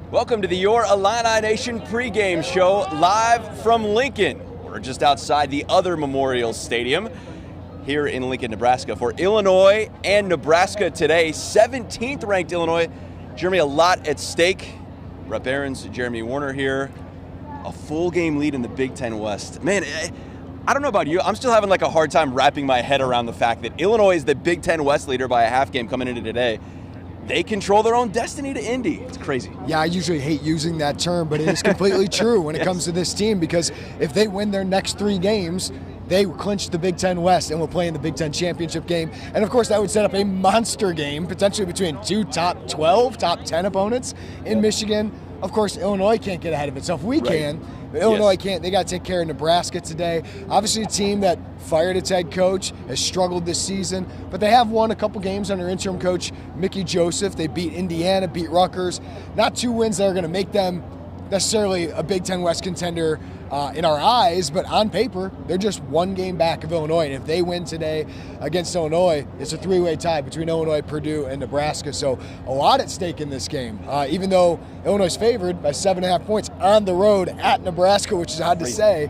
Welcome to the Your Illini Nation pregame show live from Lincoln. We're just outside the other Memorial Stadium here in Lincoln, Nebraska for Illinois and Nebraska today. 17th ranked Illinois. Jeremy, a lot at stake. Bret, Beherns, Jeremy Werner here. A full game lead in the Big Ten West. Man, I don't know about you. I'm still having like a hard time wrapping my head around the fact that Illinois is the Big Ten West leader by a half game coming into today. They control their own destiny to Indy. It's crazy. Yeah, I usually hate using that term, but it is completely true when it comes to this team, because if they win their next 3 games, they clinch the Big Ten West and will play in the Big Ten championship game. And of course, that would set up a monster game, potentially between 2 top 12, top 10 opponents in Michigan. Of course, Illinois can't get ahead of itself. We can, but Illinois can't. They got to take care of Nebraska today. Obviously, a team that fired its head coach, has struggled this season, but they have won a couple games under interim coach Mickey Joseph. They beat Indiana, beat Rutgers. Not 2 wins that are going to make them necessarily a Big Ten West contender in our eyes, but on paper, they're just 1 game back of Illinois. And if they win today against Illinois, it's a 3-way tie between Illinois, Purdue, and Nebraska. So a lot at stake in this game. Even though Illinois is favored by 7.5 points on the road at Nebraska, which is odd to say,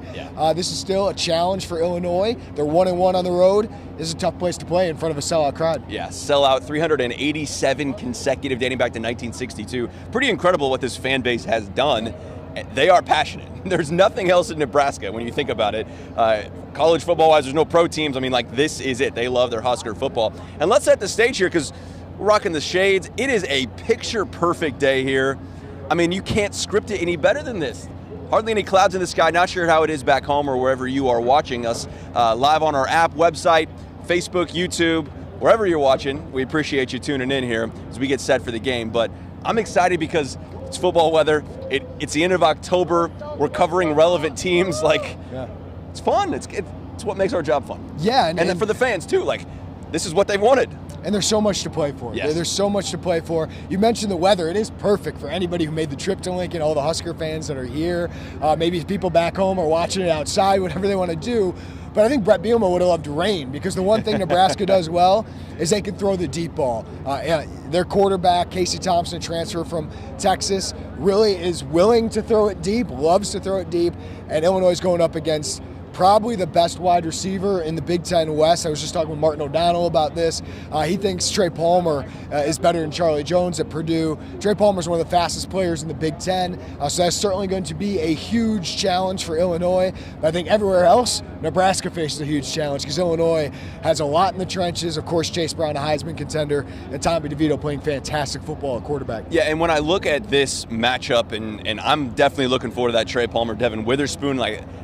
this is still a challenge for Illinois. They're 1-1 on the road. This is a tough place to play in front of a sellout crowd. Yeah, sellout, 387 consecutive, dating back to 1962. Pretty incredible what this fan base has done. They are passionate. There's nothing else in Nebraska when you think about it. College football-wise, there's no pro teams. I mean, like, this is it. They love their Husker football. And let's set the stage here because we're rocking the shades. It is a picture-perfect day here. I mean, you can't script it any better than this. Hardly any clouds in the sky. Not sure how it is back home or wherever you are watching us. Live on our app, website, Facebook, YouTube, wherever you're watching. We appreciate you tuning in here as we get set for the game. But I'm excited because it's football weather. It's the end of October. We're covering relevant teams. It's fun. It's what makes our job fun. Yeah, and then for the fans too. This is what they've wanted. And there's so much to play for. Yes. There's so much to play for. You mentioned the weather. It is perfect for anybody who made the trip to Lincoln, all the Husker fans that are here. Maybe people back home are watching it outside, whatever they want to do. But I think Bret Bielema would have loved rain, because the one thing Nebraska does well is they can throw the deep ball. Their quarterback, Casey Thompson, transfer from Texas, really is willing to throw it deep, loves to throw it deep, and Illinois is going up against probably the best wide receiver in the Big Ten West. I was just talking with Martin O'Donnell about this. He thinks Trey Palmer is better than Charlie Jones at Purdue. Trey Palmer is one of the fastest players in the Big Ten, so that's certainly going to be a huge challenge for Illinois. But I think everywhere else, Nebraska faces a huge challenge because Illinois has a lot in the trenches. Of course, Chase Brown, a Heisman contender, and Tommy DeVito playing fantastic football at quarterback. Yeah, and when I look at this matchup, and I'm definitely looking forward to that Trey Palmer, Devin Witherspoon,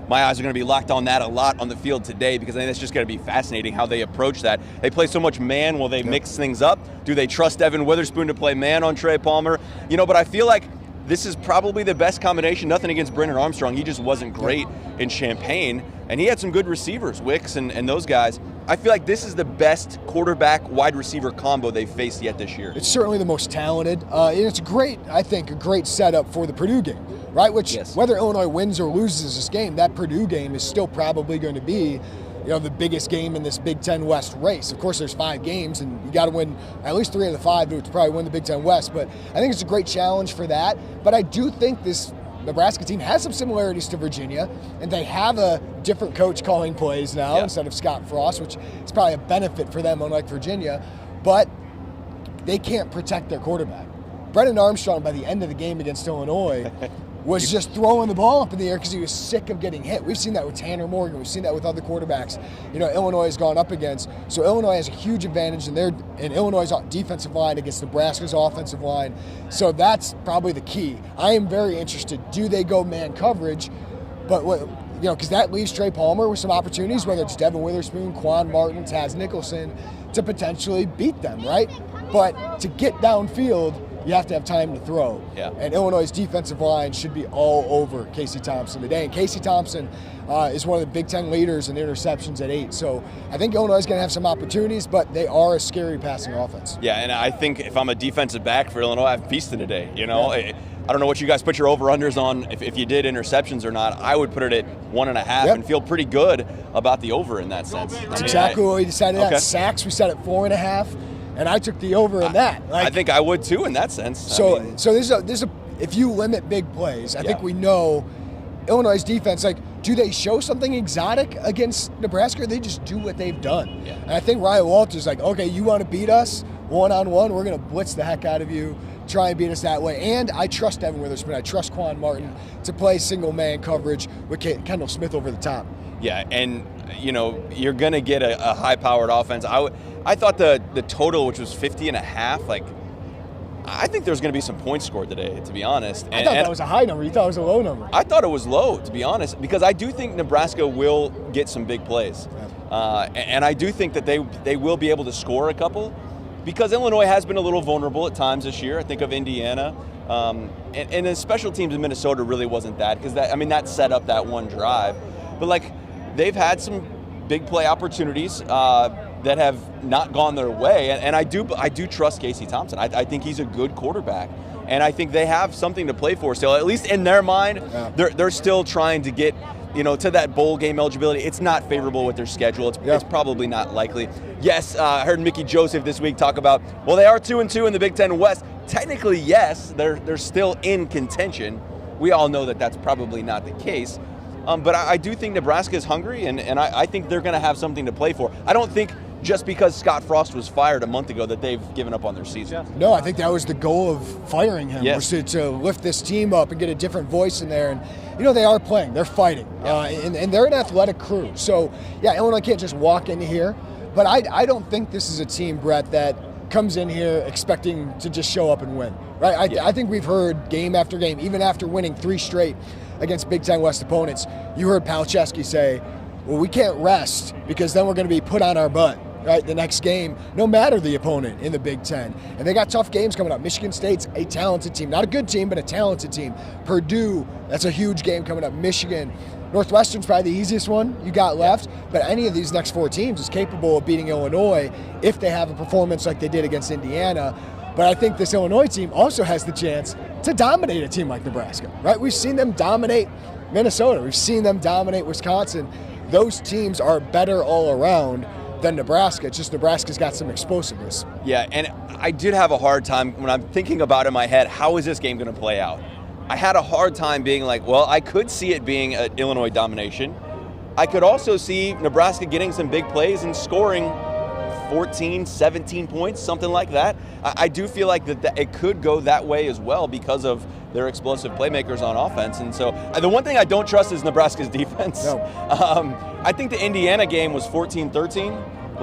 my eyes are going to be locked on that a lot on the field today, because I think it's just going to be fascinating how they approach that. They play so much man. Will they mix things up? Do they trust Devin Witherspoon to play man on Trey Palmer? But I feel like this is probably the best combination. Nothing against Brennan Armstrong. He just wasn't great in Champaign, and he had some good receivers, Wicks and those guys. I feel like this is the best quarterback-wide receiver combo they've faced yet this year. It's certainly the most talented. And it's great, I think, a great setup for the Purdue game, right? Which, whether Illinois wins or loses this game, that Purdue game is still probably going to be the biggest game in this Big Ten West race. Of course, there's 5 games, and you got to win at least 3 of the 5 to probably win the Big Ten West. But I think it's a great challenge for that. But I do think this Nebraska team has some similarities to Virginia, and they have a different coach calling plays now instead of Scott Frost, which is probably a benefit for them, unlike Virginia. But they can't protect their quarterback. Brennan Armstrong, by the end of the game against Illinois, was just throwing the ball up in the air because he was sick of getting hit. We've seen that with Tanner Morgan. We've seen that with other quarterbacks. Illinois has gone up against. So Illinois has a huge advantage in Illinois' defensive line against Nebraska's offensive line. So that's probably the key. I am very interested. Do they go man coverage? But because that leaves Trey Palmer with some opportunities, whether it's Devin Witherspoon, Quan Martin, Taz Nicholson, to potentially beat them, right? But to get downfield, you have to have time to throw. Yeah. And Illinois' defensive line should be all over Casey Thompson today. And Casey Thompson is one of the Big Ten leaders in interceptions at 8. So I think Illinois is going to have some opportunities, but they are a scary passing offense. Yeah, and I think if I'm a defensive back for Illinois, I'm feasting today. I don't know what you guys put your over-unders on, if you did interceptions or not. I would put it at 1.5 and feel pretty good about the over in that sense. That's exactly what we decided. Okay. Sacks, we set at 4.5. And I took the over in that. I think I would too in that sense. So this is if you limit big plays, I think we know Illinois' defense, like, do they show something exotic against Nebraska, or they just do what they've done? Yeah. And I think Ryan Walters like, okay, you want to beat us one-on-one, we're going to blitz the heck out of you, try and beat us that way. And I trust Evan Witherspoon. I trust Quan Martin to play single-man coverage with Kendall Smith over the top. Yeah, and, you're going to get a high-powered offense. I thought the total, which was 50.5, like, I think there's going to be some points scored today, to be honest. I thought that was a high number. You thought it was a low number. I thought it was low, to be honest, because I do think Nebraska will get some big plays. And I do think that they will be able to score a couple, because Illinois has been a little vulnerable at times this year. I think of Indiana. And the special teams in Minnesota really wasn't that, because that set up that one drive. But, they've had some big play opportunities that have not gone their way, and I do trust Casey Thompson. I think he's a good quarterback, and I think they have something to play for still. At least in their mind, they're still trying to get to that bowl game eligibility. It's not favorable with their schedule. It's probably not likely. Yes, I heard Mickey Joseph this week talk about, well, they are 2-2 in the Big Ten West. Technically, yes, they're still in contention. We all know that that's probably not the case. But I do think Nebraska is hungry, and I think they're going to have something to play for. I don't think just because Scott Frost was fired a month ago that they've given up on their season. No, I think that was the goal of firing him, was to lift this team up and get a different voice in there. And, they are playing. They're fighting. And they're an athletic crew. So, Illinois can't just walk in here. But I don't think this is a team, Bret, that comes in here expecting to just show up and win. Right? I think we've heard game after game, even after winning 3 straight against Big Ten West opponents, you heard Palczewski say, well, we can't rest because then we're going to be put on our butt, right, the next game, no matter the opponent in the Big Ten. And they got tough games coming up. Michigan State's a talented team. Not a good team, but a talented team. Purdue, that's a huge game coming up. Michigan. Northwestern's probably the easiest one you got left, but any of these next 4 teams is capable of beating Illinois if they have a performance like they did against Indiana. But I think this Illinois team also has the chance to dominate a team like Nebraska, right? We've seen them dominate Minnesota. We've seen them dominate Wisconsin. Those teams are better all around than Nebraska. It's just Nebraska's got some explosiveness. Yeah, and I did have a hard time when I'm thinking about in my head, how is this game going to play out? I had a hard time being like, well, I could see it being an Illinois domination. I could also see Nebraska getting some big plays and scoring 14, 17 points, something like that. I do feel like that it could go that way as well because of their explosive playmakers on offense. And so the one thing I don't trust is Nebraska's defense. No. I think the Indiana game was 14-13.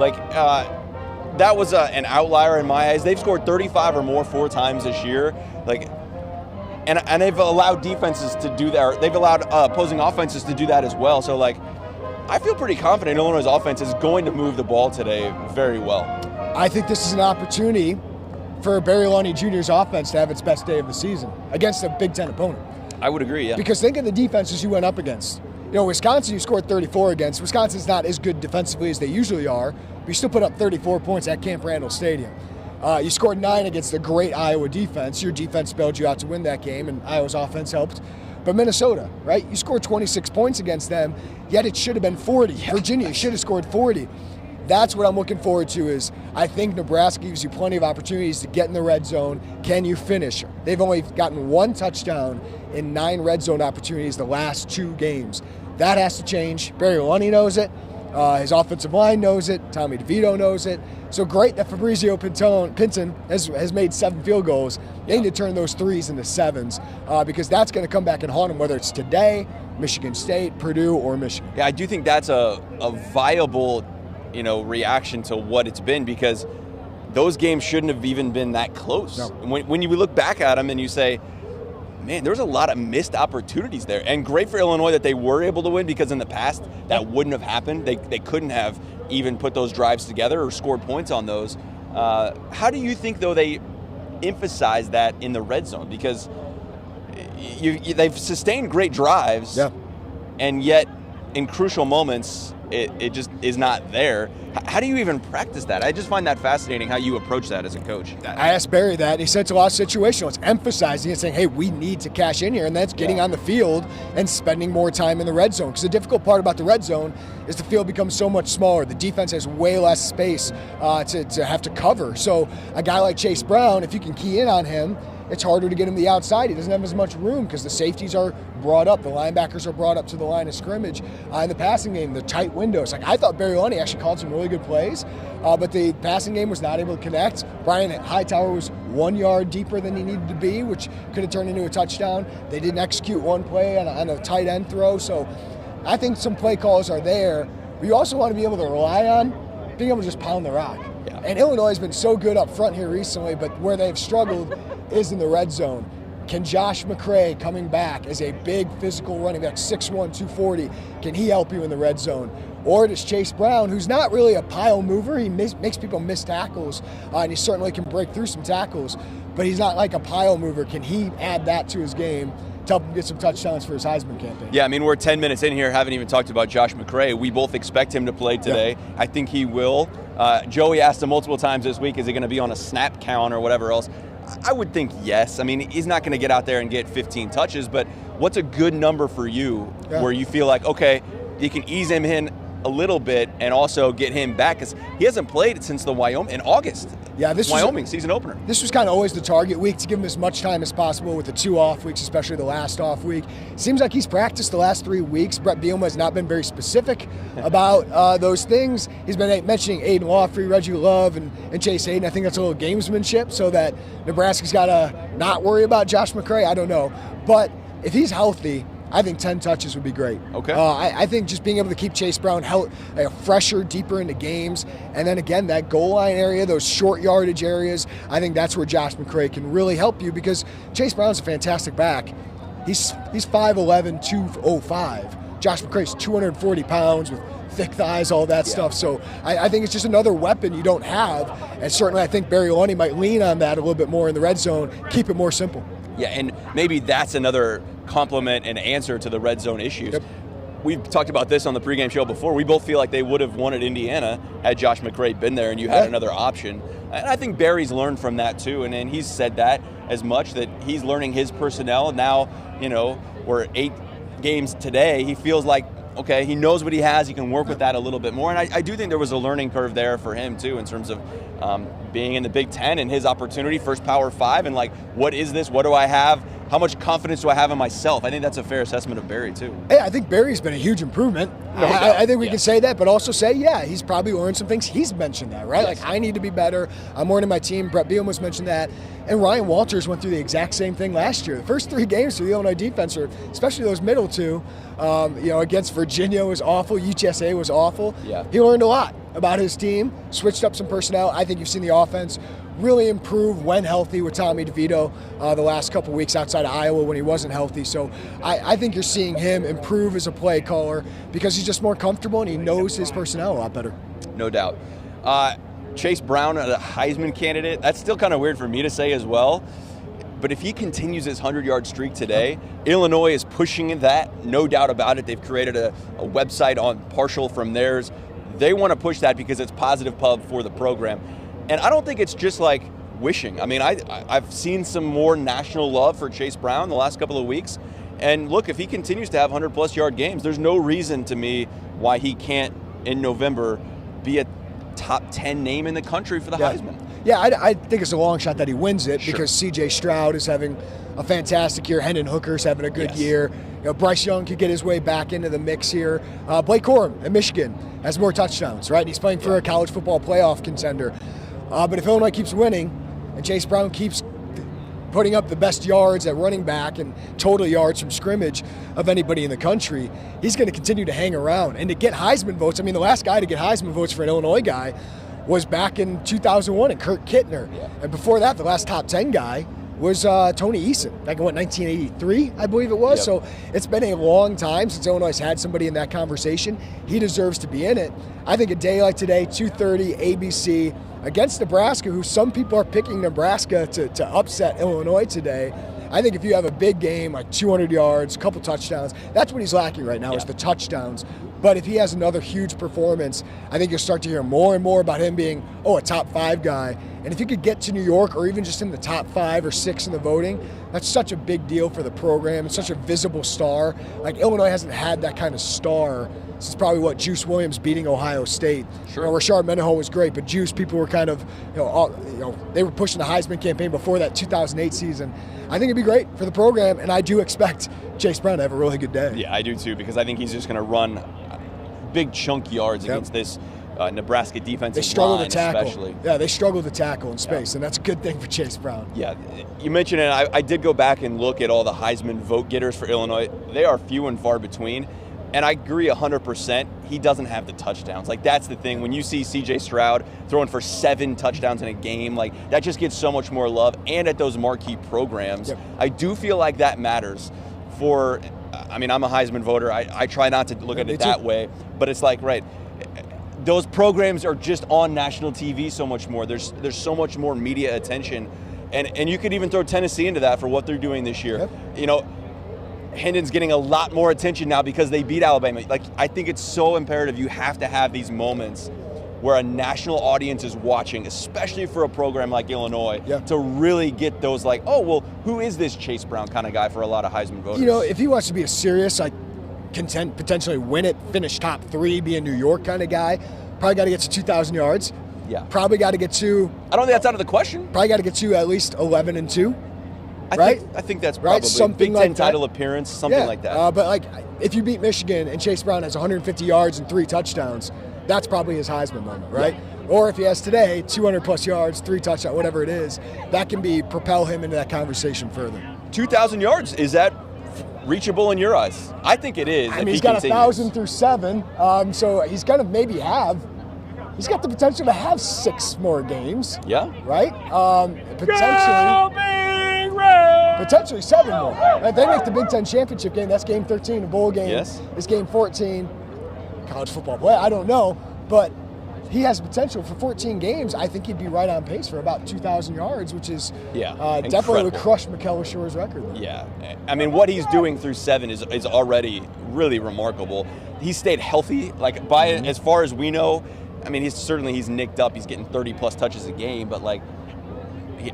That was an outlier in my eyes. They've scored 35 or more 4 times this year. And they've allowed defenses to do that. Or they've allowed opposing offenses to do that as well. So, I feel pretty confident Illinois' offense is going to move the ball today very well. I think this is an opportunity for Barry Lunny Jr.'s offense to have its best day of the season against a Big Ten opponent. I would agree, yeah. Because think of the defenses you went up against. Wisconsin, you scored 34 against. Wisconsin's not as good defensively as they usually are, but you still put up 34 points at Camp Randall Stadium. You scored 9 against the great Iowa defense. Your defense bailed you out to win that game, and Iowa's offense helped. But Minnesota, right? You scored 26 points against them, yet it should have been 40. Yeah. Virginia, you should have scored 40. That's what I'm looking forward to is I think Nebraska gives you plenty of opportunities to get in the red zone. Can you finish? They've only gotten 1 touchdown in 9 red zone opportunities the last 2 games. That has to change. Barry Lunny knows it. His offensive line knows it. Tommy DeVito knows it. So great that Fabrizio Pinton has made 7 field goals. They need to turn those 3s into 7s because that's going to come back and haunt them, whether it's today, Michigan State, Purdue, or Michigan. Yeah, I do think that's a viable, reaction to what it's been because those games shouldn't have even been that close. No. When you look back at them and you say, man, there's a lot of missed opportunities there. And great for Illinois that they were able to win because in the past that wouldn't have happened. They couldn't have even put those drives together or scored points on those. How do you think, though, they emphasize that in the red zone? Because they've sustained great drives, and yet in crucial moments it just is not there. How do you even practice that? I just find that fascinating how you approach that as a coach. I asked Barry that, and he said it's a lot of situational. It's emphasizing and saying, hey, we need to cash in here, and that's getting on the field and spending more time in the red zone. Because the difficult part about the red zone is the field becomes so much smaller. The defense has way less space to have to cover. So a guy like Chase Brown, if you can key in on him, it's harder to get him to the outside. He doesn't have as much room because the safeties are brought up, the linebackers are brought up to the line of scrimmage. In the passing game, the tight windows. Like, I thought Illini actually called some really good plays, but the passing game was not able to connect. Brian Hightower was 1 yard deeper than he needed to be, which could have turned into a touchdown. They didn't execute one play on a tight end throw, so I think some play calls are there. But you also want to be able to rely on being able to just pound the rock. Yeah. And Illinois has been so good up front here recently, but where they've struggled is in the red zone. Can Josh McCray, coming back as a big physical running back, 6'1", 240, can he help you in the red zone? Or does Chase Brown, who's not really a pile mover, he makes people miss tackles, and he certainly can break through some tackles, but he's not like a pile mover. Can he add that to his game to help him get some touchdowns for his Heisman campaign? Yeah, I mean, we're 10 minutes in here, haven't even talked about Josh McCray. We both expect him to play today. Yeah. I think he will. Joey asked him multiple times this week, is he going to be on a snap count or whatever else? I would think yes. I mean, he's not going to get out there and get 15 touches, but what's a good number for you where you feel like, okay, you can ease him in a little bit and also get him back? Because he hasn't played since the Wyoming in August. Yeah, this Wyoming season opener. This was kind of always the target week, to give him as much time as possible with the 2 off weeks, especially the last off week. Seems like he's practiced the last 3 weeks. Bret has not been very specific about those things. He's been mentioning Aiden Lawfrey, Reggie Love, and Chase Hayden. I think that's a little gamesmanship so that Nebraska's got to not worry about Josh McCray. I don't know. But if he's healthy, I think 10 touches would be great. Okay. I think just being able to keep Chase Brown fresher, deeper into games, and then again, that goal line area, those short yardage areas, I think that's where Josh McCray can really help you, because Chase Brown's a fantastic back. He's 5'11", 205. Josh McCray's 240 pounds with thick thighs, all that stuff. So I think it's just another weapon you don't have, and certainly I think Illini might lean on that a little bit more in the red zone, keep it more simple. Yeah, and maybe that's another compliment and answer to the red zone issues. Yep. We've talked about this on the pregame show before. We both feel like they would have wanted Indiana had Josh McCray been there and you had another option. And I think Barry's learned from that too, and he's said that as much, that he's learning his personnel. Now, we're 8 games today. He feels like, okay, he knows what he has. He can work with that a little bit more. And I do think there was a learning curve there for him too, in terms of being in the Big Ten and his opportunity, first Power 5, and like, what is this? What do I have? How much confidence do I have in myself? I think that's a fair assessment of Barry too. Hey, I think Barry's been a huge improvement. I think we can say that, but also say, he's probably learned some things. He's mentioned that, right? Yes. Like, I need to be better. I'm more into my team. Bret Bielema's mentioned that. And Ryan Walters went through the exact same thing last year. The first 3 games for the Illinois defense, especially those middle 2, against Virginia was awful. UTSA was awful. Yeah. He learned a lot about his team, switched up some personnel. I think you've seen the offense really improve when healthy with Tommy DeVito the last couple weeks outside of Iowa when he wasn't healthy. So I think you're seeing him improve as a play caller because he's just more comfortable and he knows his personnel a lot better. No doubt. Chase Brown, a Heisman candidate, that's still kind of weird for me to say as well. But if he continues his 100-yard streak today, Illinois is pushing that, no doubt about it. They've created a website on partial from theirs. They want to push that because it's positive pub for the program. And I don't think it's just like wishing. I mean, I've seen some more national love for Chase Brown the last couple of weeks. And look, if he continues to have 100-plus yard games, there's no reason to me why he can't, in November, be a top 10 name in the country for the Heisman. Yeah, I think it's a long shot that he wins it because C.J. Stroud is having a fantastic year. Hendon Hooker's having a good year. Bryce Young could get his way back into the mix here. Blake Corum at Michigan has more touchdowns, right? And he's playing for a college football playoff contender. But if Illinois keeps winning and Chase Brown keeps putting up the best yards at running back and total yards from scrimmage of anybody in the country, he's going to continue to hang around. And to get Heisman votes, I mean, the last guy to get Heisman votes for an Illinois guy was back in 2001 and Kurt Kittner. Yeah. And before that, the last top 10 guy was Tony Eason, back in 1983, I believe it was. Yep. So it's been a long time since Illinois has had somebody in that conversation. He deserves to be in it. I think a day like today, 2:30 ABC, against Nebraska, who some people are picking Nebraska to upset Illinois today. I think if you have a big game, like 200 yards, a couple touchdowns, that's what he's lacking right now is the touchdowns. But if he has another huge performance, I think you'll start to hear more and more about him being, a top 5 guy. And if he could get to New York or even just in the top 5 or 6 in the voting, that's such a big deal for the program. It's such a visible star. Like, Illinois hasn't had that kind of star This is probably what Juice Williams beating Ohio State. Sure. Rashard Mendenhall was great, but Juice, people were kind of, they were pushing the Heisman campaign before that 2008 season. I think it'd be great for the program, and I do expect Chase Brown to have a really good day. Yeah, I do too, because I think he's just going to run big chunk yards against this Nebraska defensive they struggle line, to tackle. Especially. Yeah, they struggle to tackle in space, and that's a good thing for Chase Brown. Yeah, you mentioned it. I did go back and look at all the Heisman vote getters for Illinois. They are few and far between, and I agree 100%. He doesn't have the touchdowns. Like, that's the thing. When you see C.J. Stroud throwing for 7 touchdowns in a game, like, that just gets so much more love. And at those marquee programs, I do feel like that matters. I'm a Heisman voter. I try not to look at it that way, but it's like, right, those programs are just on national TV so much more. There's so much more media attention, and you could even throw Tennessee into that for what they're doing this year. Hendon's getting a lot more attention now because they beat Alabama. Like, I think it's so imperative you have to have these moments where a national audience is watching, especially for a program like Illinois, to really get those like, oh, well, who is this Chase Brown kind of guy for a lot of Heisman voters? If he wants to be a serious, potentially win it, finish top 3, be a New York kind of guy, probably got to get to 2,000 yards. Yeah. Probably got to get to. I don't think that's out of the question. Probably got to get to at least 11-2. I think that's probably something Big Ten like title that. Appearance, something like that. But if you beat Michigan and Chase Brown has 150 yards and 3 touchdowns, that's probably his Heisman moment, right? Yeah. Or if he has today 200 plus yards, 3 touchdowns, whatever it is, that can propel him into that conversation further. 2,000 yards, is that reachable in your eyes? I think it is. He's got 1,000 through 7, so he's going to he's got the potential to have 6 more games. Yeah. Right? Potentially 7 more. Right? They make the Big Ten championship game. That's game 13. The bowl game is game 14. College football play, I don't know, but he has potential for 14 games. I think he'd be right on pace for about 2,000 yards, which is definitely would crush Mikel Ashore's record. Yeah, what he's doing through 7 is already really remarkable. He stayed healthy, as far as we know. He's nicked up. He's getting 30 plus touches a game, but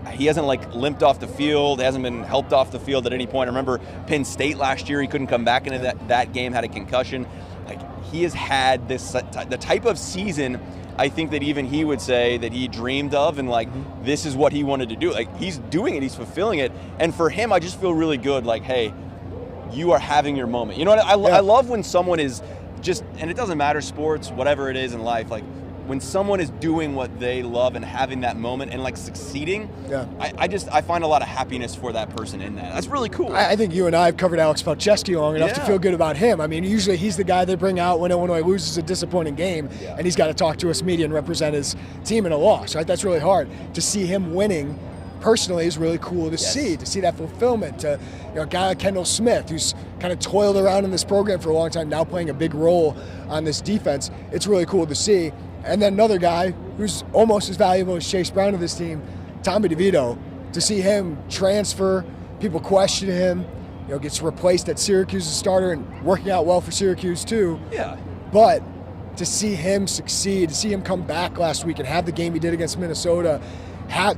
he hasn't limped off the field, hasn't been helped off the field at any point. I remember Penn State last year, he couldn't come back into that game, had a concussion. He has had the type of season I think that even he would say that he dreamed of, and this is what he wanted to do. He's doing it, he's fulfilling it, and for him, I just feel really good. Hey, you are having your moment. You know what? I love when someone is just, and it doesn't matter, sports, whatever it is in life, when someone is doing what they love and having that moment and succeeding, I find a lot of happiness for that person in that. That's really cool. I think you and I have covered Alex Falcheski long enough to feel good about him. Usually he's the guy they bring out when Illinois loses a disappointing game, and he's got to talk to us media and represent his team in a loss, right? That's really hard. To see him winning personally is really cool to see that fulfillment. A guy like Kendall Smith, who's kind of toiled around in this program for a long time, now playing a big role on this defense. It's really cool to see. And then another guy who's almost as valuable as Chase Brown to this team, Tommy DeVito, to see him transfer, people question him, gets replaced at Syracuse as starter and working out well for Syracuse too. Yeah. But to see him succeed, to see him come back last week and have the game he did against Minnesota,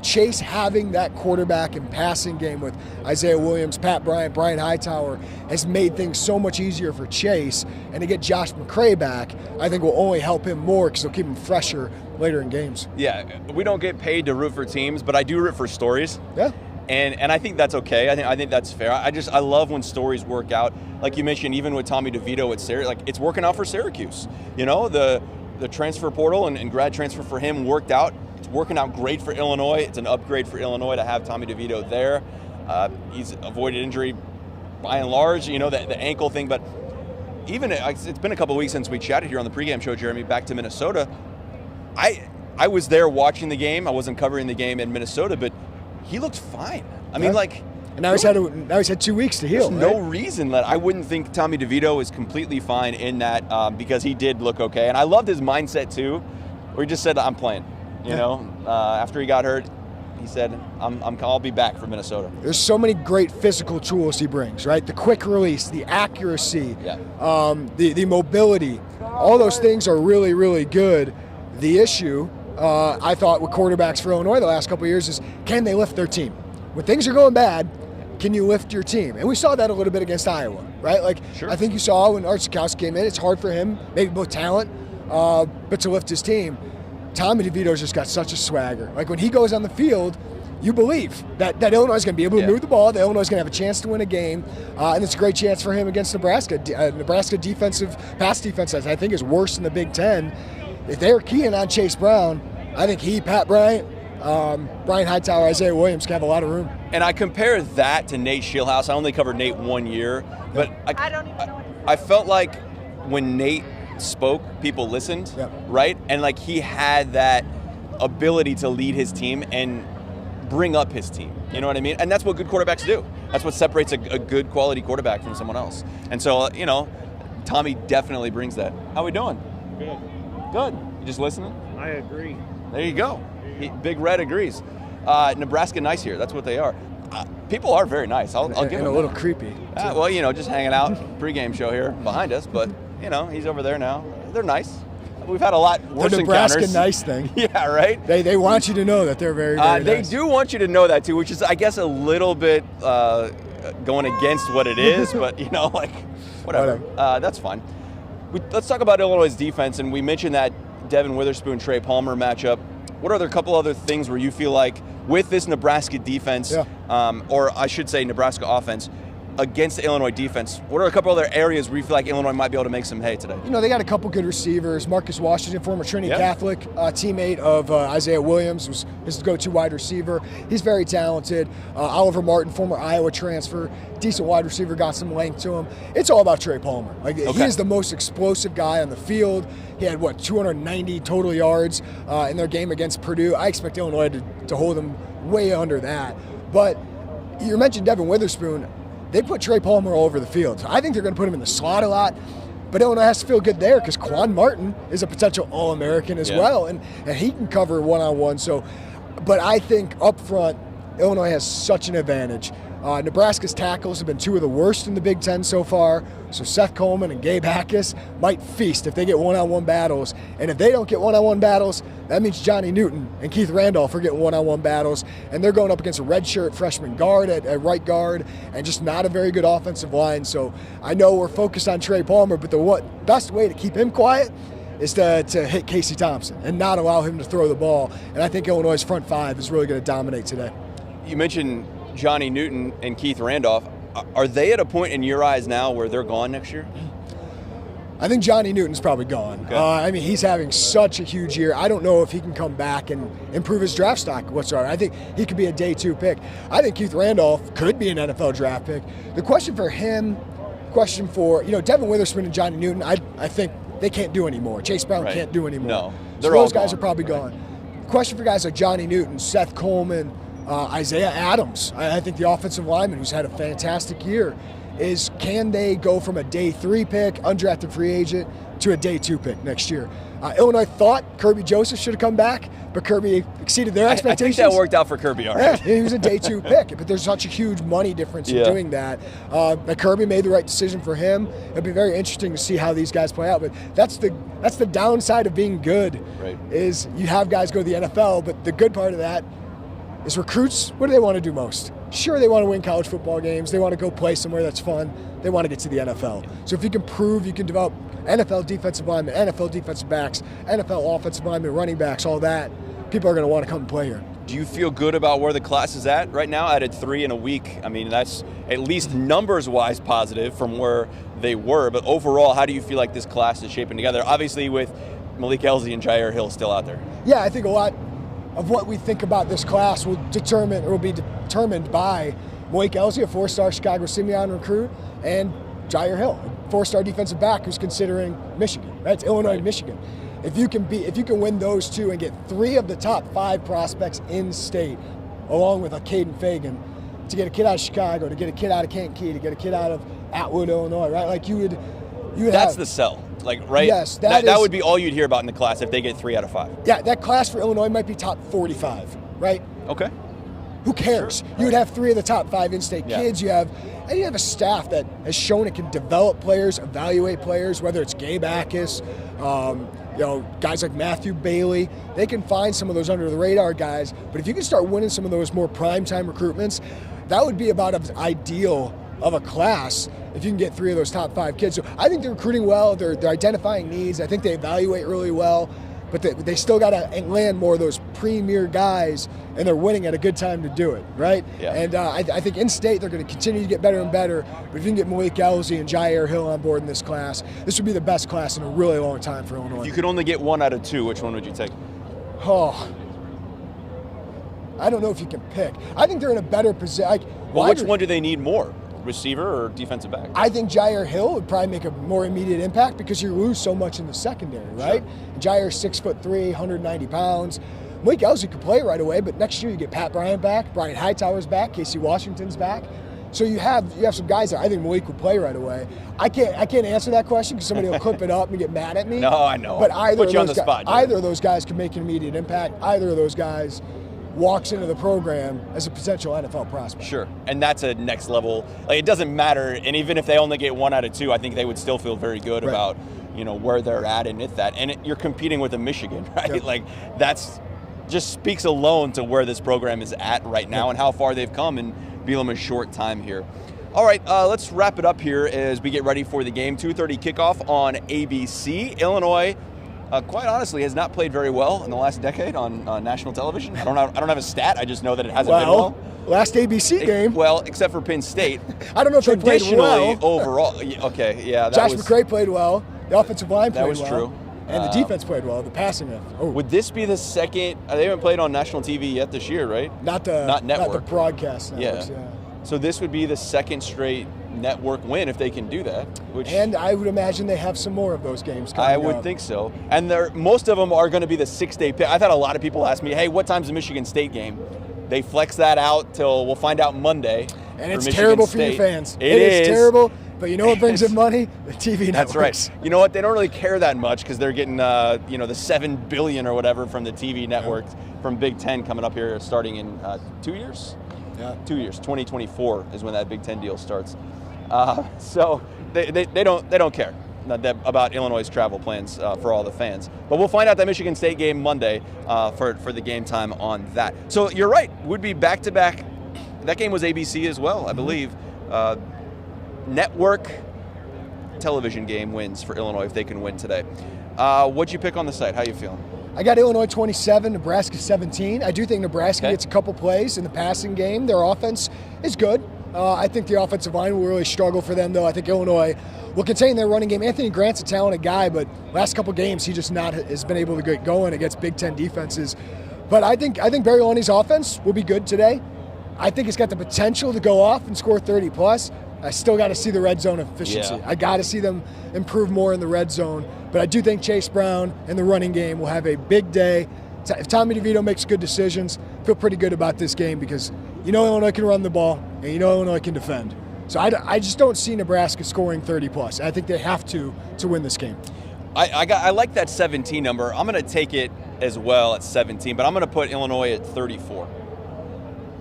Chase having that quarterback and passing game with Isaiah Williams, Pat Bryant, Brian Hightower has made things so much easier for Chase. And to get Josh McCray back, I think will only help him more because it'll keep him fresher later in games. Yeah, we don't get paid to root for teams, but I do root for stories. Yeah. And I think that's okay. I think that's fair. I love when stories work out. Like you mentioned, even with Tommy DeVito at Syracuse, it's working out for Syracuse. The transfer portal and grad transfer for him worked out. It's working out great for Illinois. It's an upgrade for Illinois to have Tommy DeVito there. He's avoided injury by and large, the ankle thing. But even it's been a couple of weeks since we chatted here on the pregame show, Jeremy, back to Minnesota. I was there watching the game. I wasn't covering the game in Minnesota, but he looked fine. And now he's had 2 weeks to heal. There's no reason that I wouldn't think Tommy DeVito is completely fine in that because he did look okay. And I loved his mindset too, where he just said, "I'm playing." After he got hurt, he said, I'll be back for Minnesota. There's so many great physical tools he brings, right? The quick release, the accuracy, the mobility, all those things are really, really good. The issue, I thought, with quarterbacks for Illinois the last couple of years is, can they lift their team? When things are going bad, can you lift your team? And we saw that a little bit against Iowa, right? Like, sure. I think you saw when Art Sikowski came in, it's hard for him, maybe both talent, but to lift his team. Tommy DeVito's just got such a swagger. Like, when he goes on the field, you believe that Illinois is going to be able to move the ball, that Illinois is going to have a chance to win a game, and it's a great chance for him against Nebraska. Nebraska pass defense, I think, is worse than the Big Ten. If they're keying on Chase Brown, I think he, Pat Bryant, Brian Hightower, Isaiah Williams can have a lot of room. And I compare that to Nate Schillhouse. I only covered Nate 1 year, but I don't even know what I felt like when Nate spoke, people listened, right? And like he had that ability to lead his team and bring up his team. You know what I mean? And that's what good quarterbacks do. That's what separates a good quality quarterback from someone else. And so, Tommy definitely brings that. How we doing? Good. You just listening? I agree. There you go. Big Red agrees. Nebraska nice here. That's what they are. People are very nice. I'll give them a little creepy. Just hanging out. Pregame show here behind us, but he's over there now. They're nice. We've had a lot worse the Nebraska encounters. nice thing. Yeah, right? They want you to know that they're very, very They nice. do want you to know that too, which is, I guess, a little bit going against what it is, but whatever. That's fine. Let's talk about Illinois' defense, and we mentioned that Devin Witherspoon, Trey Palmer matchup. What are there a couple other things where you feel like with this Nebraska defense, or I should say Nebraska offense, against the Illinois defense, what are a couple other areas where you feel like Illinois might be able to make some hay today? They got a couple good receivers. Marcus Washington, former Trinity Catholic teammate of Isaiah Williams, was his go-to wide receiver. He's very talented. Oliver Martin, former Iowa transfer, decent wide receiver, got some length to him. It's all about Trey Palmer. He is the most explosive guy on the field. He had, 290 total yards in their game against Purdue. I expect Illinois to hold them way under that. But you mentioned Devin Witherspoon. They put Trey Palmer all over the field. So I think they're going to put him in the slot a lot. But Illinois has to feel good there because Quan Martin is a potential All-American as well, and he can cover one-on-one. But I think up front, Illinois has such an advantage. Nebraska's tackles have been two of the worst in the Big Ten so far. So Seth Coleman and Gabe Hackus might feast if they get one-on-one battles. And if they don't get one-on-one battles, that means Johnny Newton and Keith Randolph are getting one-on-one battles. And they're going up against a redshirt freshman guard at right guard and just not a very good offensive line. So I know we're focused on Trey Palmer, but the best way to keep him quiet is to hit Casey Thompson and not allow him to throw the ball. And I think Illinois' front five is really going to dominate today. You mentioned Johnny Newton and Keith Randolph. Are they at a point in your eyes now where they're gone next year? I think Johnny Newton's probably gone. Okay. He's having such a huge year. I don't know if he can come back and improve his draft stock whatsoever. I think he could be a day 2 pick. I think Keith Randolph could be an NFL draft pick. The question for him, Devin Witherspoon and Johnny Newton, I think they can't do anymore. Chase Brown can't do anymore. No, so those guys are probably gone. The question for guys like Johnny Newton, Seth Coleman, Isaiah Adams, I think the offensive lineman who's had a fantastic year, is can they go from a day 3 pick, undrafted free agent, to a day 2 pick next year? Illinois thought Kirby Joseph should have come back, but Kirby exceeded their expectations. I think that worked out for Kirby all right. Yeah, he was a day 2 pick, but there's such a huge money difference in doing that. But Kirby made the right decision for him. It'll be very interesting to see how these guys play out. But that's the downside of being good, is you have guys go to the NFL, but the good part of that is recruits, what do they want to do most? Sure, they want to win college football games. They want to go play somewhere that's fun. They want to get to the NFL. So if you can prove you can develop NFL defensive linemen, NFL defensive backs, NFL offensive linemen, running backs, all that, people are going to want to come and play here. Do you feel good about where the class is at right now? Added 3 in a week. That's at least numbers-wise positive from where they were. But overall, how do you feel like this class is shaping together? Obviously with Malik Elzy and Jair Hill still out there. Yeah, I think a lot of what we think about this class will be determined by Malik Elzy, a 4-star Chicago Simeon recruit, and Jair Hill, a 4-star defensive back who's considering Michigan. That's Illinois and Michigan. If you can win those two and get 3 of the top 5 prospects in state, along with a Caden Fagan, to get a kid out of Chicago, to get a kid out of Kankakee, to get a kid out of Atwood, Illinois, right? Like you would That's the sell. Right? Yes, that would be all you'd hear about in the class if they get 3 out of 5. Yeah, that class for Illinois might be top 45, right? Okay. Who cares? Sure. You would have 3 of the top 5 in-state kids. You have a staff that has shown it can develop players, evaluate players, whether it's Gabe Hackus, guys like Matthew Bailey. They can find some of those under-the-radar guys. But if you can start winning some of those more prime-time recruitments, that would be about as ideal of a class if you can get 3 of those top 5 kids. So I think they're recruiting well. They're identifying needs. I think they evaluate really well. But they still got to land more of those premier guys, and they're winning at a good time to do it, right? Yeah. And I think in-state they're going to continue to get better and better. But if you can get Malik Elzy and Jair Hill on board in this class, this would be the best class in a really long time for Illinois. If you could only get 1 out of 2, which one would you take? Oh, I don't know if you can pick. I think they're in a better position. Which one do they need more? Receiver or defensive back? I think Jair Hill would probably make a more immediate impact because you lose so much in the secondary, right? Sure. Jair's 6'3", 190 pounds. Malik Elzy could play right away, but next year you get Pat Bryant back, Brian Hightower's back, Casey Washington's back. So you have some guys that I think Malik would play right away. I can't answer that question because somebody will clip it up and get mad at me. No, I know. But either Put you on the spot. Either of those guys could make an immediate impact. Either of those guys walks into the program as a potential NFL prospect. Sure, and that's a next level. Like, it doesn't matter, and even if they only get 1 out of 2, I think they would still feel very good about where they're at and at that. And you're competing with a Michigan, right? Yep. Like, that's just speaks alone to where this program is at right now and how far they've come in Bielema's short time here. All right, let's wrap it up here as we get ready for the game. 2:30 kickoff on ABC. Illinois, quite honestly, has not played very well in the last decade on national television. I don't have a stat. I just know that it hasn't been well. Last ABC game. Well, except for Penn State. I don't know if they played well. Overall, okay, yeah. Josh McCray played well. The offensive line played well. That was true. And the defense played well. The passing. Would this be the second? They haven't played on national TV yet this year, right? Not network. Not the broadcast networks, yeah. So this would be the second straight network win if they can do that. And I would imagine they have some more of those games coming up. I would think so. And most of them are going to be the 6-day pick. I've had a lot of people ask me, hey, what time's the Michigan State game? They flex that out till we'll find out Monday. And it's terrible for your fans. It is terrible. But you know what brings in money? The TV networks. That's right. You know what? They don't really care that much because they're getting, the $7 billion or whatever from the TV networks from Big Ten coming up here starting in 2 years. Yeah, 2 years. 2024 is when that Big Ten deal starts. So they don't care about Illinois' travel plans for all the fans. But we'll find out that Michigan State game Monday for the game time on that. So you're right. Would be back-to-back. That game was ABC as well, I believe. Network television game wins for Illinois if they can win today. What'd you pick on the site? How you feeling? I got Illinois 27, Nebraska 17. I do think Nebraska gets a couple plays in the passing game. Their offense is good. I think the offensive line will really struggle for them, though. I think Illinois will contain their running game. Anthony Grant's a talented guy, but last couple games he just has been able to get going against Big Ten defenses. But I think Barry Loney's offense will be good today. I think it's got the potential to go off and score 30 plus. I still got to see the red zone efficiency. Yeah. I got to see them improve more in the red zone. But I do think Chase Brown and the running game will have a big day. If Tommy DeVito makes good decisions, I feel pretty good about this game because Illinois can run the ball and Illinois can defend. So I just don't see Nebraska scoring 30 plus. I think they have to win this game. I like that 17 number. I'm going to take it as well at 17, but I'm going to put Illinois at 34.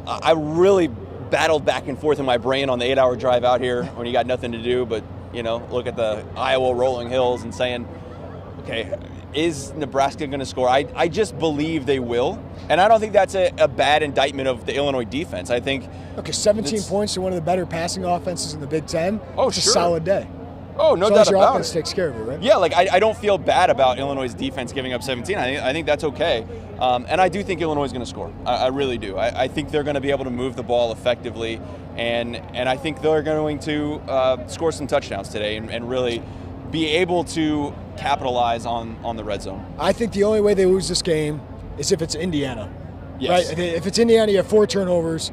I really battled back and forth in my brain on the 8-hour drive out here when you got nothing to do but, look at the Iowa rolling hills and saying, okay, is Nebraska going to score? I just believe they will. And I don't think that's a bad indictment of the Illinois defense. I think 17 points to one of the better passing offenses in the Big Ten. Oh, it's sure. a solid day. Oh, no doubt about it. Your offense takes care of it, right? Yeah, I don't feel bad about Illinois' defense giving up 17. I think that's okay. And I do think Illinois is going to score. I really do. I think they're going to be able to move the ball effectively, and I think they're going to score some touchdowns today and really be able to capitalize on the red zone. I think the only way they lose this game is if it's Indiana. Yes. Right? If it's Indiana, you have 4 turnovers.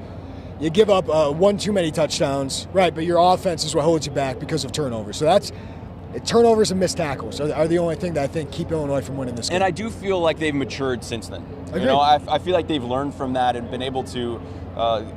You give up one too many touchdowns, right? But your offense is what holds you back because of turnovers. So turnovers and missed tackles are the only thing that I think keep Illinois from winning this game. And I do feel like they've matured since then. Agreed. I feel like they've learned from that and been able to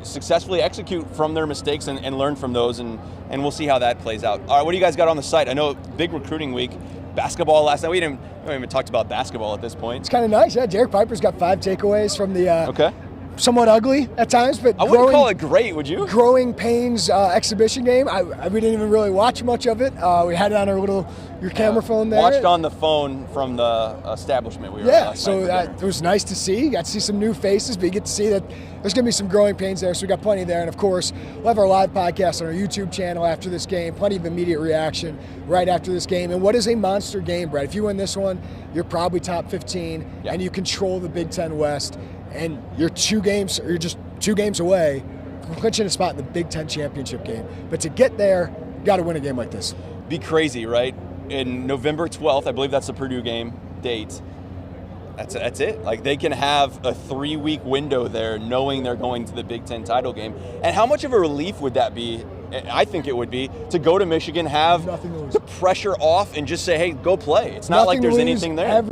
successfully execute from their mistakes and learn from those, and we'll see how that plays out. All right, what do you guys got on the site? I know big recruiting week. Basketball last night. We haven't even talked about basketball at this point. It's kind of nice. Yeah, Derek Piper's got 5 takeaways from the somewhat ugly at times, but I wouldn't call it great, would you? Growing Pains exhibition game. We didn't even really watch much of it. We had it on our little your camera phone there. Watched on the phone from the establishment we were Yeah, at. so it was nice to see. You got to see some new faces, but you get to see that there's going to be some growing pains there, so we got plenty there. And, of course, we'll have our live podcast on our YouTube channel after this game, plenty of immediate reaction right after this game. And what is a monster game, Brett? If you win this one, you're probably top 15, and you control the Big Ten West, and you're just 2 games away from clinching a spot in the Big Ten championship game. But to get there, you got to win a game like this. Be crazy, right? In November 12th, I believe that's the Purdue game date. That's it. Like, they can have a 3-week window there knowing they're going to the Big Ten title game. And how much of a relief would that be? I think it would be to go to Michigan, have the pressure off, and just say, hey, go play. It's not like there's anything there.